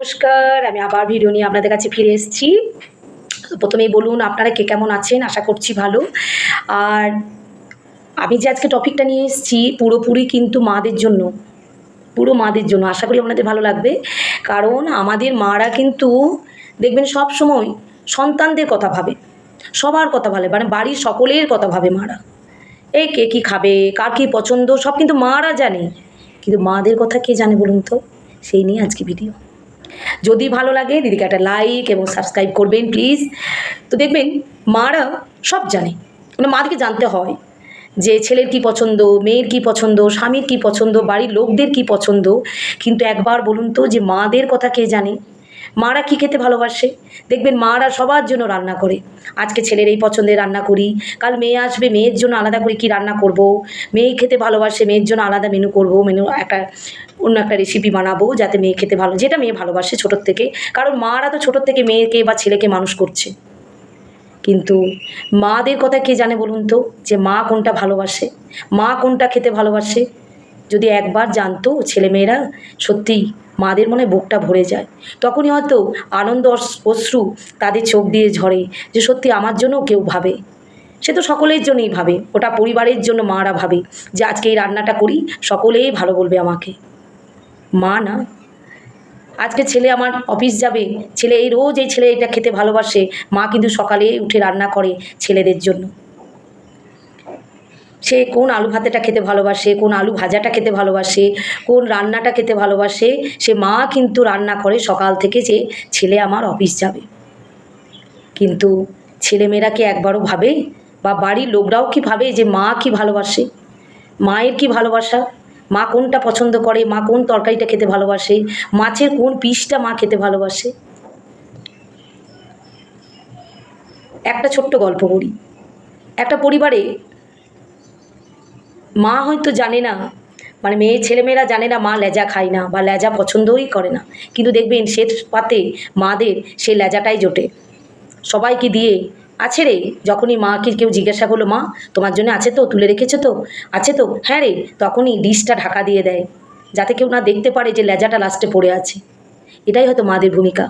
নমস্কার, আমি আবার ভিডিও নিয়ে আপনাদের কাছে ফিরে এসেছি। প্রথমেই বলুন আপনারা কে কেমন আছেন, আশা করছি ভালো। আর আমি যে আজকে টপিকটা নিয়ে এসেছি পুরোপুরি কিন্তু মাদের জন্য, পুরো মাদের জন্য। আশা করি আপনাদের ভালো লাগবে, কারণ আমাদের মারা কিন্তু দেখবেন সব সময় সন্তানদের কথা ভাবে, সবার কথা ভাবে, মানে বাড়ির সকলের কথা ভাবে মারা। এই কে কী খাবে, কার কী পছন্দ, সব কিন্তু মারা জানে, কিন্তু মাদের কথা কে জানে বলুন তো? সেই নিয়ে আজকে ভিডিও। যদি ভালো লাগে দিদিকে একটা লাইক এবং সাবস্ক্রাইব করবেন প্লিজ। তো দেখবেন মারা সব জানে, মানে মাদেরকে জানতে হয় যে ছেলের কী পছন্দ, মেয়ের কী পছন্দ, স্বামীর কী পছন্দ, বাড়ির লোকদের কী পছন্দ। কিন্তু একবার বলুন তো যে মাদের কথা কে জানে? মারা কী খেতে ভালোবাসে? দেখবেন মারা সবার জন্য রান্না করে। আজকে ছেলের এই পছন্দের রান্না করি, কাল মেয়ে আসবে, মেয়ের জন্য আলাদা করে কী রান্না করব, মেয়ে খেতে ভালোবাসে, মেয়ের জন্য আলাদা মেনু করব, মেনু একটা অন্য একটা রেসিপি বানাবো যাতে মেয়ে খেতে ভালো, যেটা মেয়ে ভালোবাসে ছোটোর থেকে। কারণ মারা তো ছোটোর থেকে মেয়েকে বা ছেলেকে মানুষ করছে। কিন্তু মাদের কথা কে জানে বলুন তো? যে মা কোনটা ভালোবাসে, মা কোনটা খেতে ভালোবাসে। যদি একবার জানতো ছেলেমেয়েরা, সত্যিই মাদের মনে বুকটা ভরে যায়। তখনই হয়তো আনন্দ অশ্রু তাদের চোখ দিয়ে ঝরে, যে সত্যি আমার জন্যও কেউ ভাবে। সে তো সকলের জন্যই ভাবে, ওটা পরিবারের জন্য মারা ভাবে যে আজকে এই রান্নাটা করি, সকলেই ভালো বলবে আমাকে। মা না, আজকে ছেলে আমার অফিস যাবে, ছেলে এই রোজ এই ছেলে এটা খেতে ভালোবাসে, মা কিন্তু সকালে উঠে রান্না করে ছেলেদের জন্য। সে কোন আলু ভাতেটা খেতে ভালোবাসে, কোন আলু ভাজাটা খেতে ভালোবাসে, কোন রান্নাটা খেতে ভালোবাসে, সে মা কিন্তু রান্না করে সকাল থেকে, যে ছেলে আমার অফিস যাবে। কিন্তু ছেলেমেয়েরা কি একবারও ভাবে, বা বাড়ির লোকরাও কি ভাবে যে মা কি ভালোবাসে, মায়ের কি ভালোবাসা, মা কোনটা পছন্দ করে, মা কোন তরকারিটা খেতে ভালোবাসে, মাছের কোন পিসটা মা খেতে ভালোবাসে? একটা ছোট্ট গল্প করি। একটা পরিবারে মা হয়তো জানে না, মানে মেয়ে ছেলেমেয়েরা জানে না মা লেজা খায় না বা লেজা পছন্দই করে না, কিন্তু দেখবেন শেষ পাতে মাদের সেই লেজাটাই জোটে। সবাইকে দিয়ে আছে রে, যখনই মাকে কেউ জিজ্ঞাসা করলো মা তোমার জন্য আছে তো, তুলে রেখেছো তো, আছে তো, হ্যাঁ রে, তখনই ডিশটা ঢাকা দিয়ে দেয়, যাতে কেউ না দেখতে পারে যে লেজাটা লাস্টে পড়ে আছে। এটাই হয়তো মাদের ভূমিকা,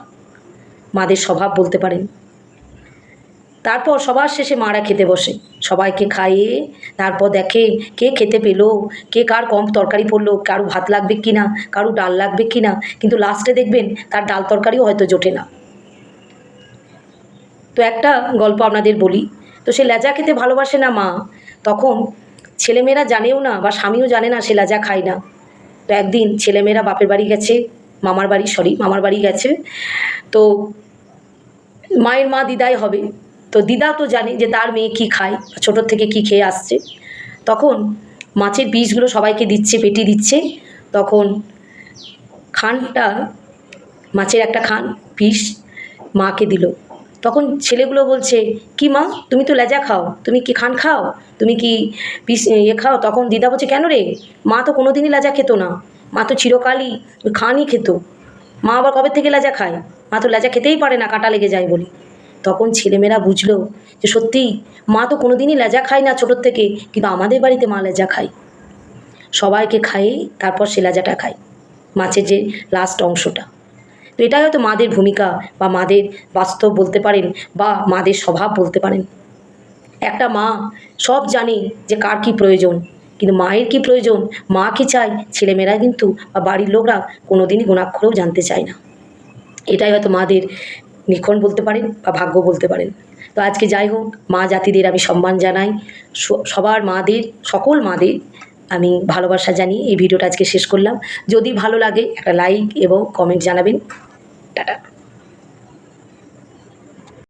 মাদের স্বভাব বলতে পারেন। তারপর সবার শেষে মারা খেতে বসে, সবাইকে খাইয়ে তারপর দেখে কে খেতে পেলো, কে কার কম তরকারি পড়লো, কারো ভাত লাগবে কি না, কারো ডাল লাগবে কি না, কিন্তু লাস্টে দেখবেন তার ডাল তরকারিও হয়তো জোটে না। তো একটা গল্প আপনাদের বলি। তো সে লেজা খেতে ভালোবাসে না মা, তখন ছেলেমেয়েরা জানেও না বা স্বামীও জানে না সে লেজা খায় না। তো একদিন ছেলেমেয়েরা বাপের বাড়ি গেছে, মামার বাড়ি গেছে। তো মায়ের মা দিদাই হবে, তো দিদা তো জানে যে তার মেয়ে কী খায়, ছোটোর থেকে কী খেয়ে আসছে। তখন মাছের পিসগুলো সবাইকে দিচ্ছে, পেটি দিচ্ছে। তখন খানটা, মাছের একটা খান পিস মাকে দিল। তখন ছেলেগুলো বলছে কি মা তুমি তো লেজা খাও, তুমি কি খান খাও, তুমি কি পিস খাও? তখন দিদা বলছে কেন রে, মা তো কোনো দিনই লেজা খেত না, মা তো চিরকালই খানই খেত, মা আবার কবে থেকে লেজা খায়, মা তো লেজা খেতেই পারে না, কাঁটা লেগে যায় বলে। তখন ছেলেমেয়েরা বুঝলো যে সত্যিই মা তো কোনো দিনই লেজা খায় না ছোটোর থেকে, কিন্তু আমাদের বাড়িতে মা লেজা খায়। সবাইকে খাইয়ে তারপর সে লেজাটা খায়, মাছের যে লাস্ট অংশটা। তো এটাই হয়তো মাদের ভূমিকা বা মাদের বাস্তব বলতে পারেন, বা মাদের স্বভাব বলতে পারেন। একটা মা সব জানে যে কার কী প্রয়োজন, কিন্তু মায়ের কী প্রয়োজন, মা কী চায়, ছেলেমেয়েরা কিন্তু বা বাড়ির লোকরা কোনো দিনই গুণাক্ষরেও জানতে চায় না। এটাই হয়তো মাদের নিখণ বলতে পারেন বা ভাগ্য বলতে পারেন। তো আজকে যাই হোক, মা জাতিদের আমি সম্মান জানাই, সবার মাদের, সকল মাদের আমি ভালোবাসা জানিয়ে এই ভিডিওটা আজকে শেষ করলাম। যদি ভালো লাগে একটা লাইক এবং কমেন্ট জানাবেন।